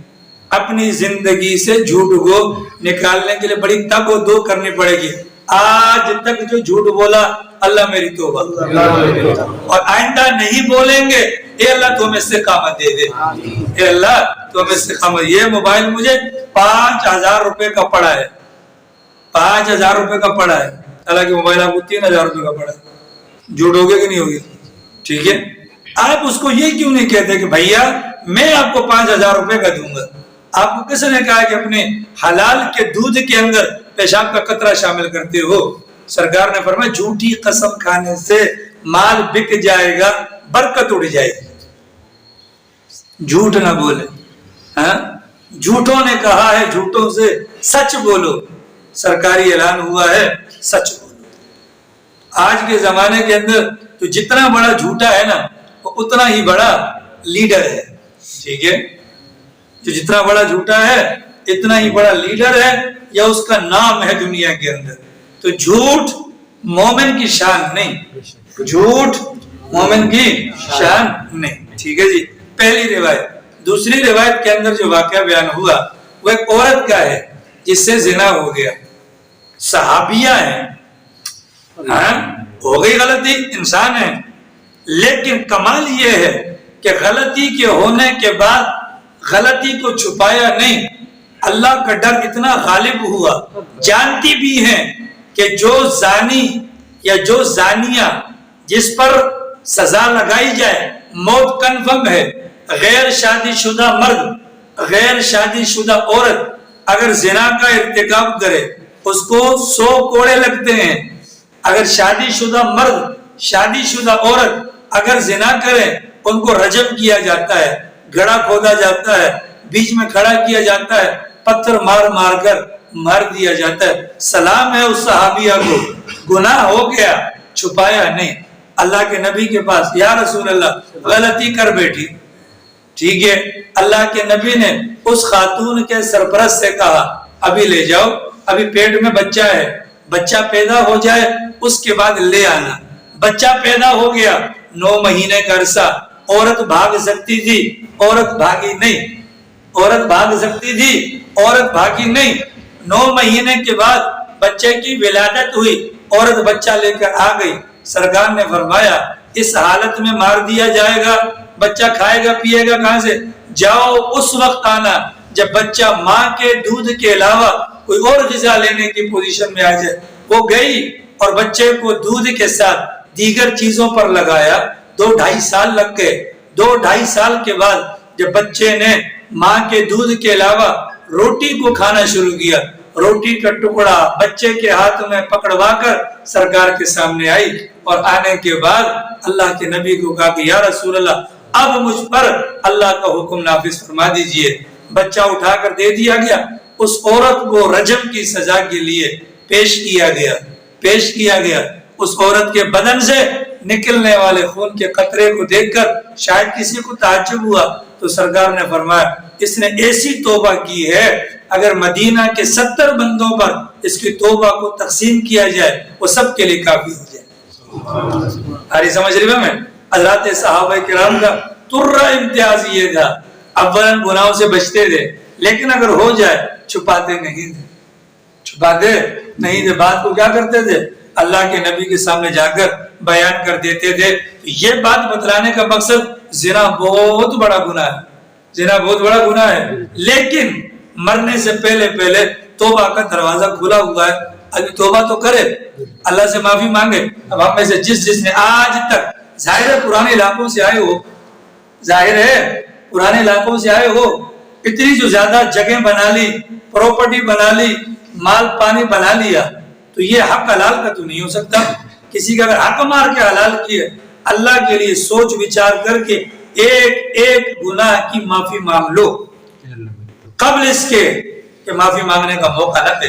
اپنی زندگی سے جھوٹ کو نکالنے کے لیے بڑی تگ و دو کرنی پڑے گی۔ آج تک جو جھوٹ بولا، اللہ میری توبہ، اور آئندہ نہیں بولیں گے، اے اللہ تو ہمیں استقامت دے دے، اے اللہ تو ہمیں استقامت۔ یہ موبائل مجھے 5000 روپے کا پڑا ہے، 5000 روپے کا پڑا ہے، حالانکہ موبائل آپ کو 3000 روپے کا پڑا ہے، جھوٹ ہوگے کہ نہیں ہوگے؟ ٹھیک ہے، آپ اس کو یہ کیوں نہیں کہتے کہ بھیا میں آپ کو 5,000 روپے کا دوں گا. آپ کو کس نے کہا کہ اپنے حلال کے دودھ کے اندر پیشاب کا قطرہ شامل کرتے ہو؟ سرکار نے فرمایا جھوٹی قسم کھانے سے مال بک جائے گا، برکت اڑ جائے گی. جھوٹ نہ بولے. جھوٹوں نے کہا ہے جھوٹوں سے سچ بولو. سرکاری اعلان ہوا ہے سچ بولو. آج کے زمانے کے اندر تو جتنا بڑا جھوٹا ہے نا وہ اتنا ہی بڑا لیڈر ہے. ٹھیک ہے، جو جتنا بڑا جھوٹا ہے اتنا ہی بڑا لیڈر ہے یا اس کا نام ہے دنیا کے اندر. تو جھوٹ مومن کی شان نہیں، جھوٹ مومن کی شان نہیں. ٹھیک ہے جی، پہلی روایت. دوسری روایت کے اندر جو واقعہ بیان ہوا وہ ایک عورت کا ہے جس سے زنا ہو گیا. صحابیہ ہیں، ہو گئی غلطی، انسان ہے، لیکن کمال یہ ہے کہ غلطی کے ہونے کے بعد غلطی کو چھپایا نہیں. اللہ کا ڈر اتنا غالب ہوا، جانتی بھی ہیں کہ جو زانی یا جو زانیہ جس پر سزا لگائی جائے موت کنفرم ہے. غیر شادی شدہ مرد، غیر شادی شدہ عورت اگر زنا کا ارتکاب کرے اس کو 100 کوڑے لگتے ہیں. اگر شادی شدہ مرد، شادی شدہ عورت اگر زنا کرے ان کو رجم کیا جاتا ہے، گڑھا کھودا جاتا ہے، بیچ میں کھڑا کیا جاتا ہے، پتھر مار مار کر مار دیا جاتا ہے. سلام ہے اس صحابیہ کو، گناہ ہو گیا، چھپایا نہیں. اللہ کے نبی کے پاس، یا رسول اللہ غلطی کر بیٹھی. ٹھیک ہے، اللہ کے نبی نے اس خاتون کے سرپرست سے کہا ابھی لے جاؤ، ابھی پیٹ میں بچہ ہے، بچہ پیدا ہو جائے اس کے بعد لے آنا. بچہ پیدا ہو گیا، 9 مہینے کا عرصہ. عورت بھاگ سکتی تھی، عورت بھاگی نہیں. عورت بھاگ سکتی تھی، عورت بھاگی نہیں. 9 مہینے کے بعد بچے کی ولادت ہوئی، عورت بچہ لے کر آ گئی. سرکار نے فرمایا اس حالت میں مار دیا جائے گا، بچہ کھائے گا پیے گا کہاں سے؟ جاؤ اس وقت آنا جب بچہ ماں کے دودھ کے علاوہ کوئی اور غذا لینے کی پوزیشن میں آ جائے. وہ گئی اور بچے کو دودھ کے ساتھ دیگر چیزوں پر لگایا. 2-2.5 سال لگ گئے. 2-2.5 سال کے بعد جب بچے نے ماں کے دودھ کے علاوہ روٹی کو کھانا شروع کیا، روٹی کا ٹکڑا بچے کے ہاتھ میں پکڑوا کر سرکار کے سامنے آئی. اور آنے کے بعد اللہ کے نبی کو کہا کہ یا رسول اللہ اب مجھ پر اللہ کا حکم نافذ فرما دیجئے. بچہ اٹھا کر دے دیا گیا. اس عورت کو رجم کی سزا کے لیے پیش کیا گیا. اس عورت کے بدن سے نکلنے والے خون کے قطرے کو دیکھ کر شاید کسی کو تعجب ہوا تو سرکار نے فرمایا اس نے ایسی توبہ کی ہے اگر مدینہ کے 70 بندوں پر اس کی توبہ کو تقسیم کیا جائے وہ سب کے لیے کافی ہو جائے. آری سمجھ رہی میں حضرات صحابہ کرام کا ترہ امتیاز یہ تھا، اولاً گناہوں سے بچتے تھے لیکن اگر ہو جائے چھپاتے نہیں تھے. بات کو کیا کرتے تھے؟ اللہ کے نبی کے سامنے جا کر بیان کر دیتے تھے. یہ بات بتلانے کا مقصد زنا بہت بڑا گناہ ہے، لیکن مرنے سے پہلے توبہ کا دروازہ کھلا ہوا ہے. ابھی توبہ تو کرے، اللہ سے معافی مانگے. اب ہم میں سے جس نے آج تک ظاہر ہے پرانے علاقوں سے آئے ہو اتنی جو زیادہ جگہ بنا لی، پراپرٹی بنا لی، مال پانی بنا لیا، تو یہ حق حلال کا تو نہیں ہو سکتا. کسی کا اگر حق مار کے حلال کیے، اللہ کے لیے سوچ وچار کر کے ایک گناہ کی معافی مانگ لو قبل اس کے کہ معافی مانگنے کا موقع نہ دے.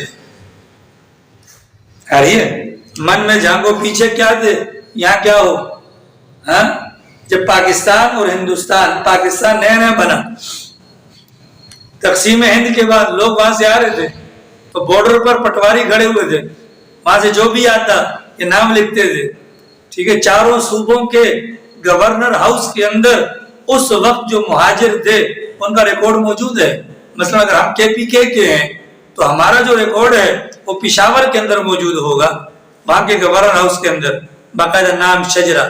من میں جھانکو پیچھے کیا تھے یہاں کیا ہو. جب پاکستان اور ہندوستان، پاکستان نیا بنا، تقسیم ہند کے بعد لوگ وہاں سے آ رہے تھے تو بارڈر پر پٹواری کھڑے ہوئے تھے، وہاں سے جو بھی آتا یہ نام لکھتے تھے. ٹھیک ہے، چاروں صوبوں کے گورنر ہاؤس کے اندر اس وقت جو مہاجر تھے ان کا ریکارڈ موجود ہے. مثلا اگر ہم KPK کے ہیں تو ہمارا جو ریکارڈ ہے وہ پشاور کے اندر موجود ہوگا، وہاں کے گورنر ہاؤس کے اندر باقاعدہ نام شجرا.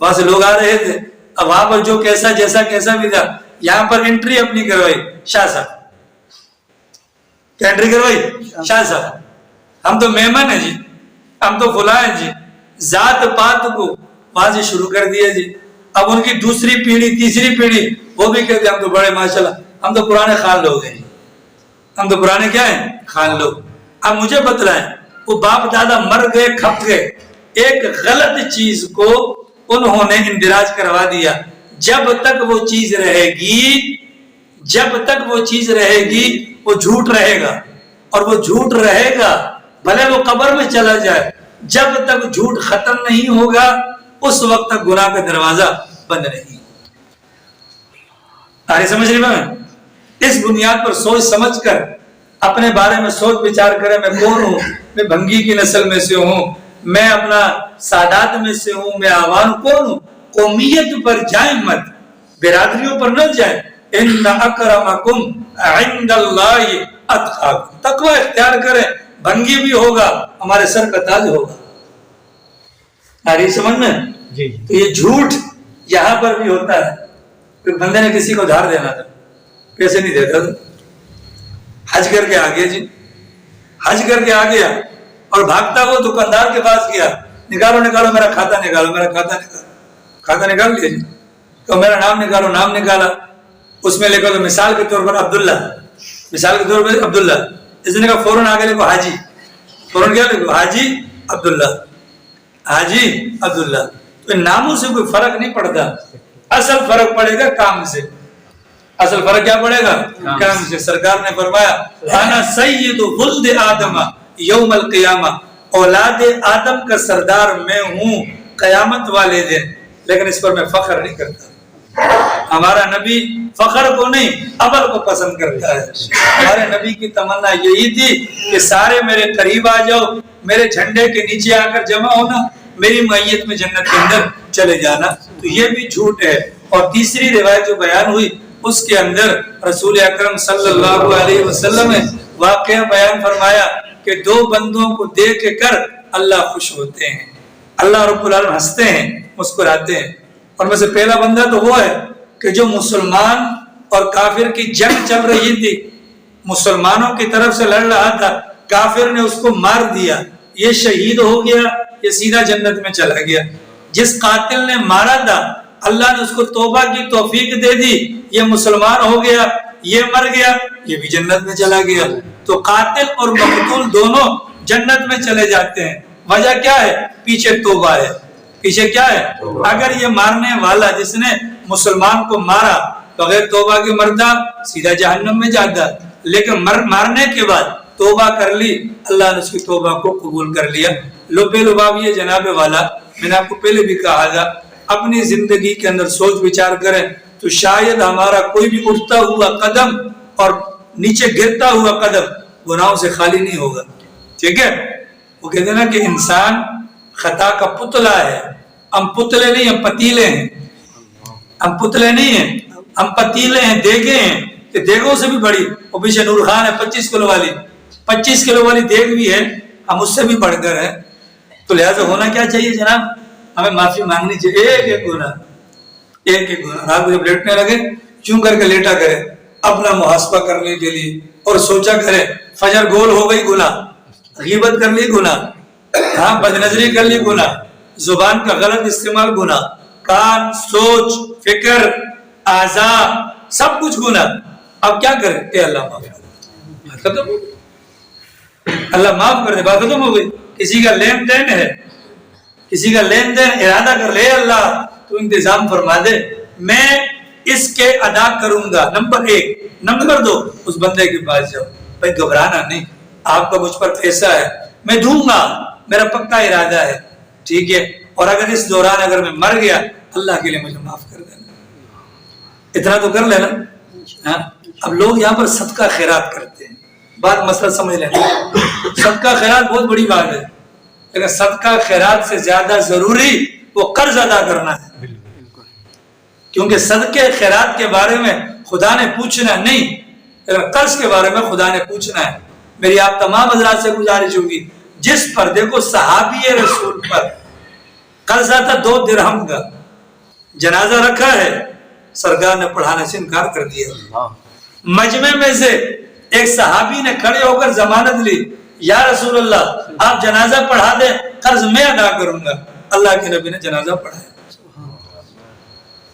وہاں سے لوگ آ رہے تھے، اب وہاں پر جو کیسا بھی تھا یہاں پر انٹری اپنی کروائی شاہ صاحب. کیا انٹری کروائی؟ شاہ صاحب. ہم تو مہمان ہیں جی، ہم تو فلاں ہیں جی. ذات پات کو وہاں سے شروع کر دیا جی. اب ان کی دوسری پیڑھی تیسری پیڑھی وہ بھی کہتے ہیں ہم تو بڑے ماشاءاللہ، ہم تو پرانے خان لوگ ہیں، ہم تو پرانے کیا ہیں؟ خان لوگ۔ اب مجھے بتلائیں، وہ باپ دادا مر گئے، کھپ گئے، ایک غلط چیز کو انہوں نے اندراج کروا دیا، جب تک وہ چیز رہے گی، جب تک وہ چیز رہے گی وہ جھوٹ رہے گا، اور وہ جھوٹ رہے گا بھلے وہ قبر میں چلا جائے، جب تک جھوٹ ختم نہیں ہوگا اس وقت تک گناہ کا دروازہ بند نہیں۔ آگے سمجھ رہی میں؟ اس بنیاد پر سوچ سمجھ کر اپنے بارے میں سوچ بچار کرے، میں کون ہوں؟ میں بھنگی کی نسل میں سے ہوں، میں اپنا سادات میں سے ہوں، میں آوان کون ہوں؟ قومیت پر جائیں مت، برادریوں پر نہ جائیں۔ ان اکرمکم عند اللہ اتقاکم، تقوی اختیار کریں، بھنگی بھی ہوگا ہمارے سر کا تاج ہوگا۔ آ رہی سمجھ میں؟ تو یہ جھوٹ یہاں پر بھی ہوتا ہے۔ کہ بندے نے کسی کو دھار دینا تھا، پیسے نہیں دیتا تھا، حج کر کے آ گیا جی، حج کر کے آ گیا اور بھاگتا وہ دکاندار کے پاس گیا، نکالو نکالو میرا کھاتا نکالو، میرا کھاتا نکالو، کھاتا نکال لیا جی، تو میرا نام نکالو، نام نکالا، اس میں لکھا تو مثال کے طور پر عبداللہ، مثال کے طور پر عبداللہ، اس نے کہا فوراً آگے لکھو حاجی، فوراً کیا لکھو؟ حاجی عبداللہ، حاجی عبداللہ۔ تو ان ناموں سے کوئی فرق نہیں پڑتا، اصل فرق پڑے گا کام سے، اصل فرق کیا پڑے گا؟ کام سے۔ سرکار نے فرمایا انا سید ولد آدم یوم القیامہ، اولاد آدم کا سردار میں ہوں قیامت والے دن، لیکن اس پر میں فخر نہیں کرتا۔ ہمارا نبی فخر کو نہیں عمل کو پسند کرتا ہے۔ ہمارے نبی کی تمنا یہی تھی کہ سارے میرے قریب آ جاؤ، میرے جھنڈے کے نیچے آ کر جمع ہونا، میری معیت میں جنت کے اندر چلے جانا۔ تو یہ بھی جھوٹ ہے۔ اور تیسری روایت جو بیان ہوئی اس کے اندر رسول اکرم صلی اللہ علیہ وسلم نے واقعہ بیان فرمایا کہ دو بندوں کو دیکھ کر اللہ خوش ہوتے ہیں، اللہ رب العالمین ہنستے ہیں، مسکراتے ہیں۔ اور میں سے پہلا بندہ تو وہ ہے کہ جو مسلمان اور کافر کی جنگ چل رہی تھی، مسلمانوں کی طرف سے لڑ رہا تھا، کافر نے اس کو مار دیا، یہ شہید ہو گیا، یہ سیدھا جنت میں چلا گیا۔ جس قاتل نے مارا تھا اللہ نے اس کو توبہ کی توفیق دے دی، یہ مسلمان ہو گیا، یہ مر گیا، یہ بھی جنت میں چلا گیا۔ تو قاتل اور مقتول دونوں جنت میں چلے جاتے ہیں۔ وجہ کیا ہے؟ پیچھے توبہ ہے، پیچھے کیا ہے؟ اگر یہ مارنے والا جس نے مسلمان کو مارا بغیر توبہ کے مرتا سیدھا جہنم میں جاتا، لیکن مارنے کے بعد توبہ کر لی، اللہ نے اس کی توبہ کو قبول کر لیا۔ لو پہلو باب یہ جناب والا میں نے آپ کو پہلے بھی کہا تھا، اپنی زندگی کے اندر سوچ بچار کریں تو شاید ہمارا کوئی بھی اٹھتا ہوا قدم اور نیچے گرتا ہوا قدم گناہوں سے خالی نہیں ہوگا۔ ٹھیک ہے؟ وہ کہتے ہیں نا کہ انسان خطا کا پتلا ہے، ہم پتلے نہیں، ہم پتیلے ہیں، ہم پتلے نہیں ہیں، ہم پتیلے ہیں، دیگیں ہیں، کہ دیگوں سے بھی بڑی، وہ پیچھے نور خان ہے 25 کلو والی، 25 کلو والی دیگ بھی ہے، ہم اس سے بھی بڑھ کر ہیں۔ تو لہٰذا ہونا کیا چاہیے جناب؟ ہمیں معافی مانگنی چاہیے، ایک ایک گناہ، ایک ایک گناہ۔ رات کو جب لیٹنے لگے چوں کر کے لیٹا کرے اپنا محاسبہ کرنے کے لیے، اور سوچا کرے فجر گول ہو گئی گناہ، غیبت کر لی گناہ، ہاں بد نظری کر لی گناہ، زبان کا غلط استعمال گناہ، کان، سوچ، فکر، اعضاء سب کچھ گناہ۔ اب کیا کرے؟ کہ اللہ معاف کر دے، بات ختم ہو گئی، اللہ معاف کر دے، بات ختم ہو گئی۔ کسی کا لین دین ہے، کسی کا لین دین ارادہ کر لے، اللہ تو انتظام فرما دے، میں اس کے ادا کروں گا، نمبر 1۔ نمبر 2، اس بندے کے پاس جاؤ، بھائی گھبرانا نہیں، آپ کا مجھ پر پیسہ ہے، میں دوں گا، میرا پکا ارادہ ہے، ٹھیک ہے؟ اور اگر اس دوران اگر میں مر گیا اللہ کے لیے مجھے معاف کر دینا، اتنا تو کر لینا۔ ہاں اب لوگ یہاں پر صدقہ خیرات کرتے ہیں، بات مسئلہ سمجھ لینا، صدقہ خیرات بہت بڑی بات ہے، لیکن صدقہ خیرات سے زیادہ ضروری وہ قرض ادا کرنا ہے، کیونکہ صدقے خیرات کے بارے میں خدا نے پوچھنا نہیں، لیکن قرض کے بارے میں خدا نے پوچھنا ہے۔ میری آپ تمام حضرات سے گزارش ہوگی، جس پر دیکھو صحابی رسول پر قرض تھا 2 درہم کا، جنازہ رکھا ہے، سرکار نے پڑھانے سے انکار کر دیا۔ مجمع میں سے ایک صحابی نے کھڑے ہو کر ضمانت لی، یا رسول اللہ آپ جنازہ پڑھا دیں، قرض میں ادا کروں گا۔ اللہ کے نبی نے جنازہ پڑھایا۔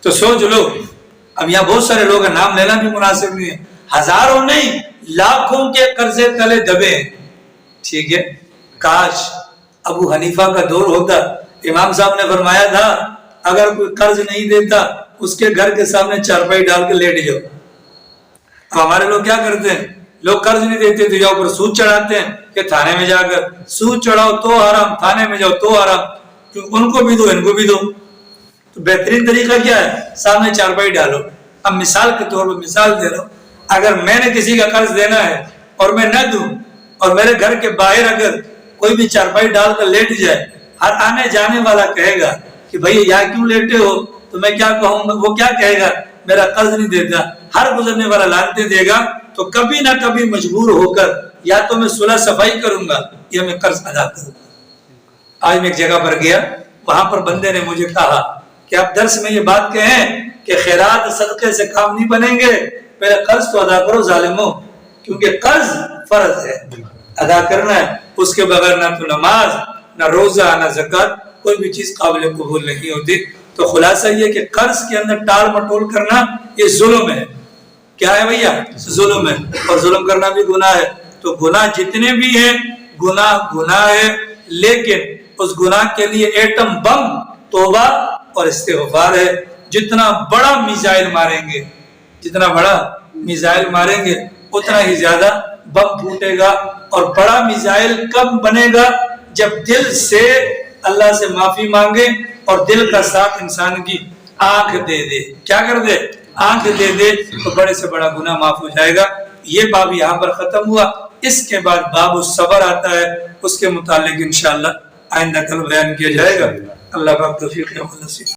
تو سوچ لو اب یہاں بہت سارے لوگ ہیں، نام لینا بھی مناسب نہیں ہے، ہزاروں نہیں لاکھوں کے قرضے تلے دبے ہیں، ٹھیک ہے. کاش ابو حنیفہ کا دور ہوتا، امام صاحب نے فرمایا تھا اگر کوئی قرض نہیں دیتا اس کے گھر کے سامنے چارپائی ڈال کے لیٹ جاؤ. اب ہمارے لوگ کیا کرتے ہیں، لوگ قرض نہیں دیتے تو جاؤ پر سود چڑھاتے ہیں کہ تھانے میں جا کر سود چڑھاؤ تو حرام، تھانے میں جاؤ تو حرام، ان کو بھی دو ان کو بھی دو. تو بہترین طریقہ کیا ہے، سامنے چارپائی ڈالو. اب مثال کے طور پر مثال دے رہا ہوں، اگر میں نے کسی کا قرض دینا ہے اور میں نہ دوں اور میرے گھر کے باہر اگر کوئی بھی چارپائی ڈال کر لیٹ جائے، ہر آنے جانے والا کہے گا کہ بھائی یہاں کیوں لیٹے ہو، تو میں کیا کہوں گا، وہ کیا کہے گا، میرا قرض نہیں دیتا. ہر گزرنے والا لانتے دے گا، تو کبھی نہ کبھی مجبور ہو کر یا تو میں صلح صفائی کروں گا یا میں قرض ادا کروں گا. آج میں ایک جگہ پر گیا، وہاں پر بندے نے مجھے کہا کہ آپ درس میں یہ بات کہیں کہ خیرات صدقے سے کام نہیں بنیں گے، پہلے قرض تو ادا کرو ظالموں، کیونکہ قرض فرض ہے، ادا کرنا ہے. اس کے بغیر نہ تو نماز، نہ روزہ، نہ زکوٰۃ، کوئی بھی چیز قابل قبول نہیں ہوتی. تو خلاصہ یہ کہ قرض کے اندر ٹال مٹول کرنا یہ ظلم ہے. کیا ہے بھیا، ظلم ہے، اور ظلم کرنا بھی گناہ ہے. تو گناہ جتنے بھی ہیں گناہ ہے، لیکن اس گناہ کے لیے ایٹم بم توبہ اور استغفار ہے. جتنا بڑا میزائل ماریں گے، جتنا بڑا میزائل ماریں گے اتنا ہی زیادہ بم پھوٹے گا. اور بڑا میزائل کب بنے گا، جب دل سے اللہ سے معافی مانگے اور دل کا ساتھ انسان کی آنکھ دے دے. کیا کر دے، آنکھ دے دے، تو بڑے سے بڑا گناہ معاف ہو جائے گا. یہ باب یہاں پر ختم ہوا. اس کے بعد باب الصبر آتا ہے، اس کے متعلق انشاءاللہ آئندہ کل بیان کیا جائے گا. اللہ پاک توفیق عطا فرمائے.